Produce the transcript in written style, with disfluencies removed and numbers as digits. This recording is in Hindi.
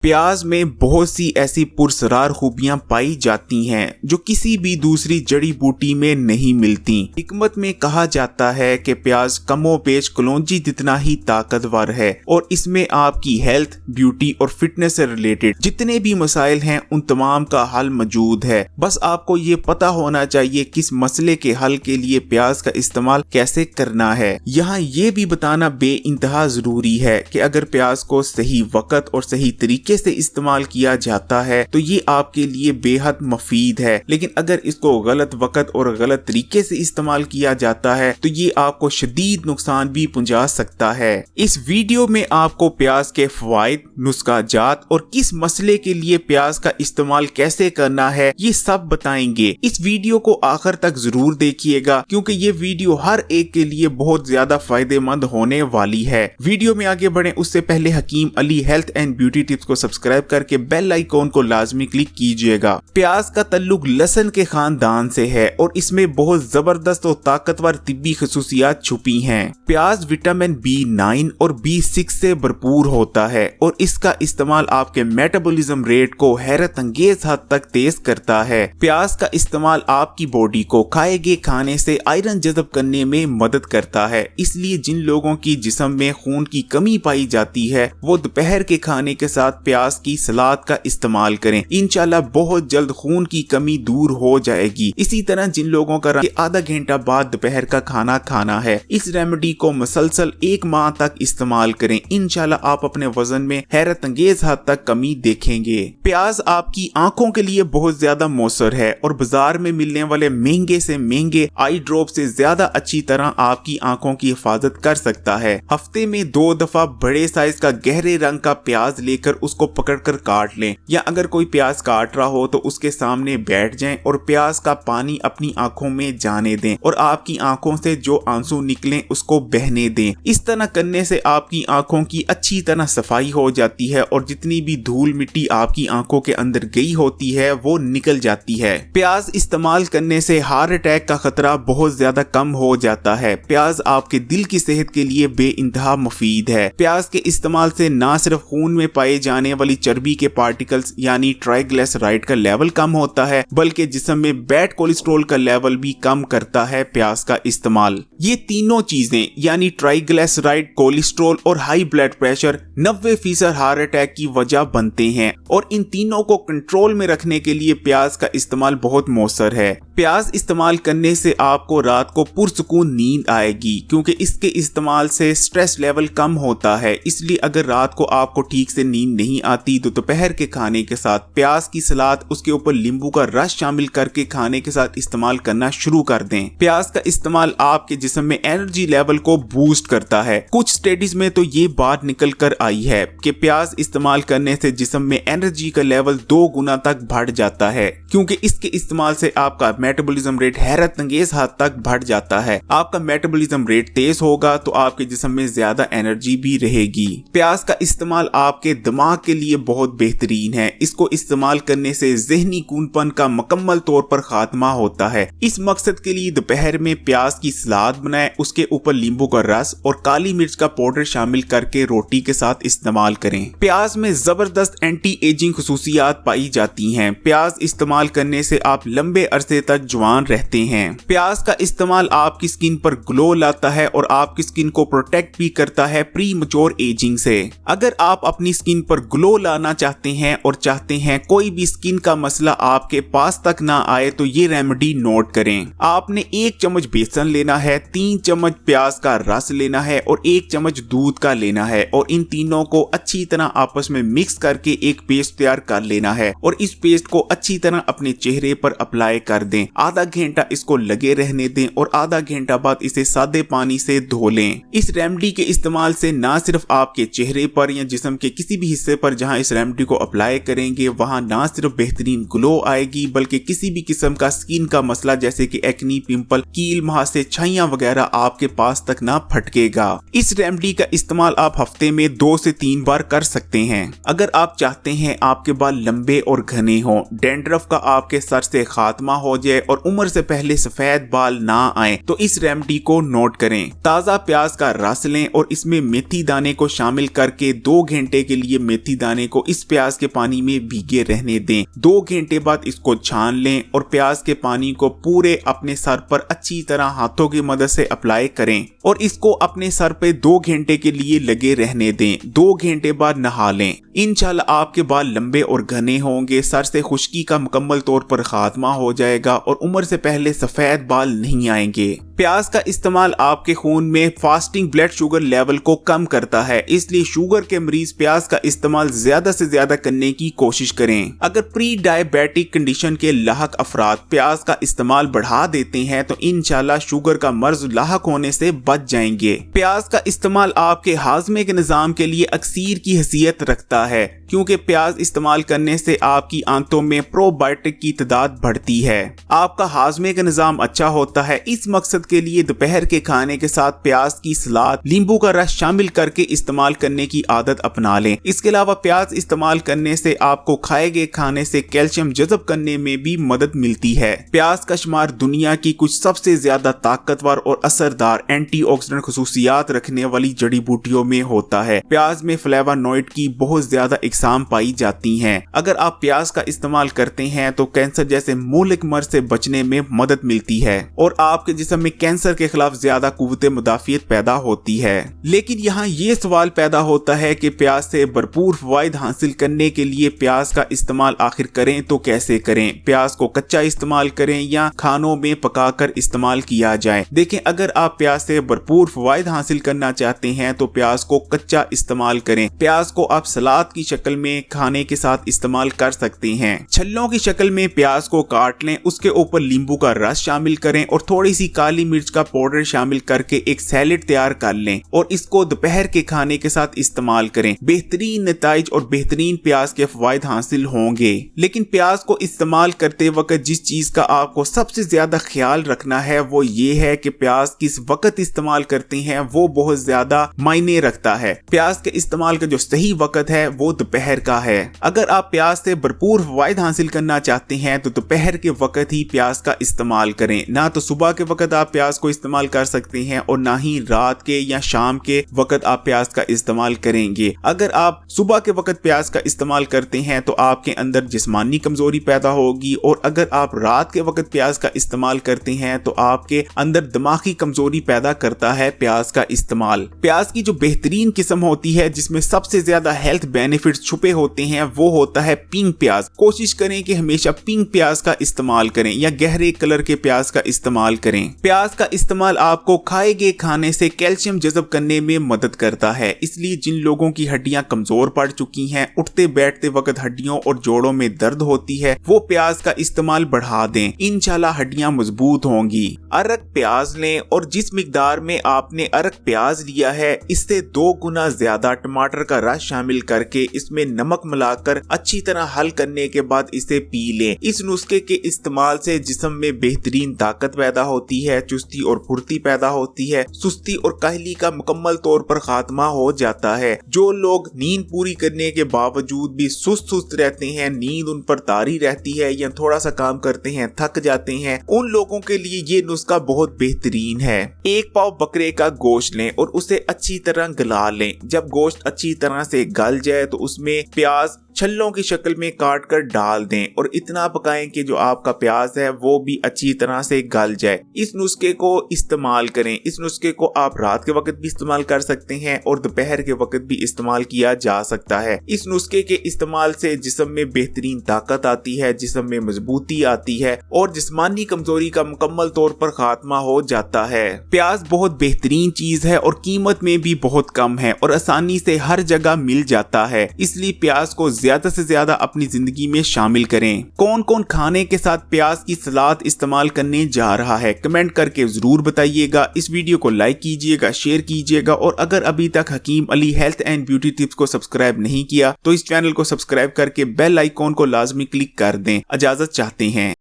प्याज में बहुत सी ऐसी पुरस्रार खूबियां पाई जाती हैं जो किसी भी दूसरी जड़ी बूटी में नहीं मिलती। हिकमत में कहा जाता है कि प्याज कमोबेश कलौंजी जितना ही ताकतवर है और इसमें आपकी हेल्थ, ब्यूटी और फिटनेस से रिलेटेड जितने भी मसाइल हैं उन तमाम का हल मौजूद है। बस आपको ये पता होना चाहिए किस मसले के हल के लिए प्याज का इस्तेमाल कैसे करना है। यहाँ ये भी बताना बेइंतहा जरूरी है कि अगर प्याज को सही वक्त और सही तरीके से इस्तेमाल किया जाता है तो ये आपके लिए बेहद मुफीद है, लेकिन अगर इसको गलत वक्त और गलत तरीके से इस्तेमाल किया जाता है तो ये आपको शदीद नुकसान भी पहुंचा सकता है। इस वीडियो में आपको प्याज के फवाइद, नुस्खा जात और किस मसले के लिए प्याज का इस्तेमाल कैसे करना है ये सब बताएंगे। इस वीडियो को आखिर तक जरूर देखिएगा क्योंकि ये वीडियो हर एक के लिए बहुत ज्यादा फायदेमंद होने वाली है। वीडियो में आगे बढ़े उससे पहले Hakim Ali health and beauty tips को सब्सक्राइब करके बेल आइकॉन को लाजमी क्लिक कीजिएगा। प्याज का ताल्लुक लहसुन के खानदान से है और इसमें बहुत जबरदस्त और ताकतवर तिब्बी खसूसियात छुपी हैं। प्याज विटामिन B9 और B6 से भरपूर होता है और इसका इस्तेमाल आपके मेटाबॉलिज्म रेट को हैरत अंगेज हद तक तेज करता है। प्याज का इस्तेमाल आपकी बॉडी को खाए गए खाने से आयरन जज़ब करने में मदद करता है, इसलिए जिन लोगों की जिस्म में खून की कमी पाई जाती है वो दोपहर के खाने के साथ प्याज की सलाद का इस्तेमाल करें। इंशाल्लाह बहुत जल्द खून की कमी दूर हो जाएगी। इसी तरह जिन लोगों का आधा घंटा बाद दोपहर का खाना खाना है, इस रेमेडी को मुसलसल 1 माह तक इस्तेमाल करें। इंशाल्लाह आप अपने वजन में हैरत अंगेज हद तक कमी देखेंगे। प्याज आपकी आंखों के लिए बहुत ज्यादा मौसर है और बाजार में मिलने वाले महंगे से महंगे आई ड्रॉप से ज्यादा अच्छी तरह आपकी आंखों की हिफाजत कर सकता है। हफ्ते में 2 दफा बड़े साइज का गहरे रंग का प्याज लेकर उसको पकड़कर काट लें, या अगर कोई प्याज काट रहा हो तो उसके सामने बैठ जाएं और प्याज का पानी अपनी आंखों में जाने दें और आपकी आंखों से जो आंसू निकलें उसको बहने दें। इस तरह करने से आपकी आंखों की अच्छी तरह सफाई हो जाती है और जितनी भी धूल मिट्टी आपकी आंखों के अंदर गई होती है वो निकल जाती है। प्याज इस्तेमाल करने से हार्ट अटैक का खतरा बहुत ज्यादा कम हो जाता है। प्याज आपके दिल की सेहत के लिए बेइंतहा मुफीद है। प्याज के इस्तेमाल से न सिर्फ खून में पाए जाने वाली चर्बी के पार्टिकल्स यानी ट्राइग्लिसराइड का लेवल कम होता है, बल्कि जिस्म में बैड कोलेस्ट्रॉल का लेवल भी कम करता है प्याज का इस्तेमाल। ये तीनों चीजें यानी ट्राइग्लिसराइड, कोलेस्ट्रॉल और high blood pressure 90% heart attack की वजह बनते हैं और इन तीनों को कंट्रोल में रखने के लिए प्याज का इस्तेमाल बहुत मौसर है। प्याज इस्तेमाल करने से आपको रात को पुरसुकून नींद आएगी क्योंकि इसके इस्तेमाल से स्ट्रेस लेवल कम होता है। इसलिए अगर रात को आपको ठीक से नींद नहीं आती तो दोपहर के खाने के साथ प्याज की सलाद, उसके ऊपर नींबू का रस शामिल करके खाने के साथ इस्तेमाल करना शुरू कर दें। प्याज का इस्तेमाल आपके जिस्म में एनर्जी लेवल को बूस्ट करता है। कुछ स्टडीज में तो ये बात निकल कर आई है कि प्याज इस्तेमाल करने से जिस्म में एनर्जी का लेवल 2 गुना तक बढ़ जाता है क्योंकि इसके इस्तेमाल से आपका मेटाबॉलिज्म रेट हैरत अंगेज हद तक बढ़ जाता है। आपका मेटाबॉलिज्म रेट तेज होगा तो आपके जिस्म में ज्यादा एनर्जी भी रहेगी। प्याज का इस्तेमाल आपके दिमाग के लिए बहुत बेहतरीन है। इसको इस्तेमाल करने से ज़हनी कूनपन का मुकम्मल तौर पर खात्मा होता है। इस मकसद के लिए दोपहर में प्याज की सलाद बनाएं, उसके ऊपर नींबू का रस और काली मिर्च का पाउडर शामिल करके रोटी के साथ इस्तेमाल करें। प्याज में जबरदस्त एंटी एजिंग खसूसियात पाई जाती हैं। प्याज इस्तेमाल करने से आप लंबे अरसे तक जवान रहते हैं। प्याज का इस्तेमाल आपकी स्किन पर ग्लो लाता है और आपकी स्किन को प्रोटेक्ट भी करता है प्री मैच्योर एजिंग से। अगर आप अपनी स्किन पर ग्लो लाना चाहते हैं और चाहते हैं कोई भी स्किन का मसला आपके पास तक ना आए तो ये रेमेडी नोट करें। आपने 1 चम्मच बेसन लेना है, 3 चम्मच प्याज का रस लेना है और 1 चम्मच दूध का लेना है और इन तीनों को अच्छी तरह आपस में मिक्स करके एक पेस्ट तैयार कर लेना है और इस पेस्ट को अच्छी तरह अपने चेहरे पर अप्लाई कर दें। आधा घंटा इसको लगे रहने दें और आधा घंटा बाद इसे सादे पानी से धो लें। इस रेमेडी के इस्तेमाल से न सिर्फ आपके चेहरे पर या जिस्म के किसी भी हिस्से पर जहां इस रेमेडी को अप्लाई करेंगे वहां ना सिर्फ बेहतरीन ग्लो आएगी बल्कि किसी भी किस्म का स्किन का मसला जैसे कि एक्नी, पिंपल, कील, मुहासे, छाइयां वगैरह आपके पास तक ना फटकेगा। इस रेमेडी का इस्तेमाल आप हफ्ते में 2 से 3 बार कर सकते हैं। अगर आप चाहते हैं आपके बाल लंबे और घने हों, डैंड्रफ का आपके सर से खात्मा हो जाए और उम्र से पहले सफेद बाल ना आए तो इस रेमेडी को नोट करें। ताज़ा प्याज का रस लें और इसमें मेथी दाने को शामिल करके 2 घंटे के लिए मेथी मेथी दाने को इस प्याज के पानी में भीगे रहने दें। 2 घंटे बाद इसको छान लें और प्याज के पानी को पूरे अपने सर पर अच्छी तरह हाथों की मदद से अप्लाई करें और इसको अपने सर पे 2 घंटे के लिए लगे रहने दें। 2 घंटे बाद नहा लें। इंशाल्लाह आपके बाल लंबे और घने होंगे, सर से खुश्की का मुकम्मल तौर पर खात्मा हो जाएगा और उम्र से पहले सफेद बाल नहीं आएंगे। प्याज का इस्तेमाल आपके खून में फास्टिंग ब्लड शुगर लेवल को कम करता है, इसलिए शुगर के मरीज प्याज का इस्तेमाल ज्यादा से ज्यादा करने की कोशिश करें। अगर प्री डायबिटिक कंडीशन के लाहक अफराद प्याज का इस्तेमाल बढ़ा देते हैं तो इंशाल्लाह शुगर का मर्ज लाहक होने से बच जाएंगे। प्याज का इस्तेमाल आपके हाजमे के निजाम के लिए अक्सीर की हैसियत रखता है, क्योंकि प्याज इस्तेमाल करने से आपकी आंतों में प्रोबायोटिक की तादाद बढ़ती है, आपका हाजमे का निजाम अच्छा होता है। इस मकसद के लिए दोपहर के खाने के साथ प्याज की सलाद, नींबू का रस शामिल करके इस्तेमाल करने की आदत अपना लें। इसके अलावा प्याज इस्तेमाल करने से आपको खाए गए खाने से कैल्शियम जज़ब करने में भी मदद मिलती है। प्याज का शुमार दुनिया की कुछ सबसे ज्यादा ताकतवर और असरदार एंटीऑक्सीडेंट खुसूसियात रखने वाली जड़ी बूटियों में होता है। प्याज में फ्लेवोनॉइड की बहुत ज्यादा इकसाम पाई जाती हैं। अगर आप प्याज का इस्तेमाल करते हैं तो कैंसर जैसे मूलिक मर्ज से बचने में मदद मिलती है और आपके जिस्म में कैंसर के खिलाफ ज्यादा कुव्वत मुदाफियत पैदा होती है। लेकिन यहाँ ये सवाल पैदा होता है कि प्याज से भरपूर फवाइद हासिल करने के लिए प्याज का इस्तेमाल आखिर करें तो कैसे करें? प्याज को कच्चा इस्तेमाल करें या खानों में पकाकर इस्तेमाल किया जाए? देखें, अगर आप प्याज से भरपूर फवाइद हासिल करना चाहते हैं तो प्याज को कच्चा इस्तेमाल करें। प्याज को आप सलाद की शक्ल में खाने के साथ इस्तेमाल कर सकते हैं। छल्लों की शक्ल में प्याज को काट लें, उसके ऊपर नींबू का रस शामिल करें और थोड़ी सी काली मिर्च का पाउडर शामिल करके एक सैलेड तैयार कर लें और इसको दोपहर के खाने के साथ इस्तेमाल करें। बेहतरीन नताइज और बेहतरीन प्याज के फवाइद हासिल होंगे। लेकिन प्याज को इस्तेमाल करते वक्त जिस चीज का आपको सबसे ज्यादा ख्याल रखना है वो ये है कि प्याज किस वक्त इस्तेमाल करते हैं वो बहुत ज्यादा मायने रखता है। प्याज के इस्तेमाल का जो सही वक्त है वो दोपहर का है। अगर आप प्याज से भरपूर फवाइद हासिल करना चाहते हैं तो दोपहर के वक्त ही प्याज का इस्तेमाल करें। ना तो सुबह के वक्त आप प्याज को इस्तेमाल कर सकते हैं और ना ही रात के या शाम के वक्त आप प्याज का इस्तेमाल करेंगे। अगर आप सुबह के वक्त प्याज का इस्तेमाल करते हैं तो आपके अंदर जिस्मानी कमजोरी पैदा होगी और अगर आप रात के वक्त प्याज का इस्तेमाल करते हैं तो आपके अंदर दिमागी कमजोरी पैदा करता है प्याज का इस्तेमाल। प्याज की जो बेहतरीन किस्म होती है जिसमें सबसे ज्यादा हेल्थ बेनिफिट्स छुपे होते हैं वो होता है पिंक प्याज। कोशिश करें कि हमेशा पिंक प्याज का इस्तेमाल करें या गहरे कलर के प्याज का इस्तेमाल करें। प्याज का इस्तेमाल आपको खाए गए खाने से कैल्शियम जज़ब करने में मदद करता है, इसलिए जिन लोगों की हड्डियां कमजोर पड़ चुकी हैं, उठते बैठते वक्त हड्डियों और जोड़ों में दर्द होती है, वो प्याज का इस्तेमाल बढ़ा दें। इंशाल्लाह हड्डियां मजबूत होंगी। अरक प्याज लें और जिस मिकदार में आपने अरक प्याज लिया है इससे 2 गुना ज्यादा टमाटर का रस शामिल करके इसमें नमक मिलाकर अच्छी तरह हल करने के बाद इसे पी लें। इस नुस्खे के इस्तेमाल से जिस्म में बेहतरीन ताकत पैदा होती है, चुस्ती और फुर्ती पैदा होती है, सुस्ती और काहली का मुकम्मल तौर पर खात्मा हो जाता है। जो लोग नींद पूरी करने के बावजूद भी सुस्त रहते हैं, नींद उन पर तारी रहती है या थोड़ा सा काम करते हैं थक जाते हैं, उन लोगों के लिए ये नुस्खा बहुत बेहतरीन है। 1 पाव बकरे का गोश्त लें और उसे अच्छी तरह गला लें। जब गोश्त अच्छी तरह से गल जाए तो उसमें प्याज छल्लों की शक्ल में काट कर डाल दें और इतना पकाएं कि जो आपका प्याज है वो भी अच्छी तरह से गल जाए। इस नुस्खे को इस्तेमाल करें। इस नुस्खे को आप रात के वक्त भी इस्तेमाल कर सकते हैं और दोपहर के वक्त भी इस्तेमाल किया जा सकता है। इस नुस्खे के इस्तेमाल से जिस्म में बेहतरीन ताकत आती है, जिस्म में मजबूती आती है और जिस्मानी कमजोरी का मुकम्मल तौर पर खात्मा हो जाता है। प्याज बहुत बेहतरीन चीज है और कीमत में भी बहुत कम है और आसानी से हर जगह मिल जाता है, इसलिए प्याज को ज्यादा से ज्यादा अपनी जिंदगी में शामिल करें। कौन कौन खाने के साथ प्याज की सलाद इस्तेमाल करने जा रहा है कमेंट करके जरूर बताइएगा। इस वीडियो को लाइक कीजिएगा, शेयर कीजिएगा और अगर अभी तक Hakim Ali health and beauty tips को सब्सक्राइब नहीं किया तो इस चैनल को सब्सक्राइब करके बेल आइकॉन को लाजमी क्लिक कर दें। इजाजत चाहते हैं।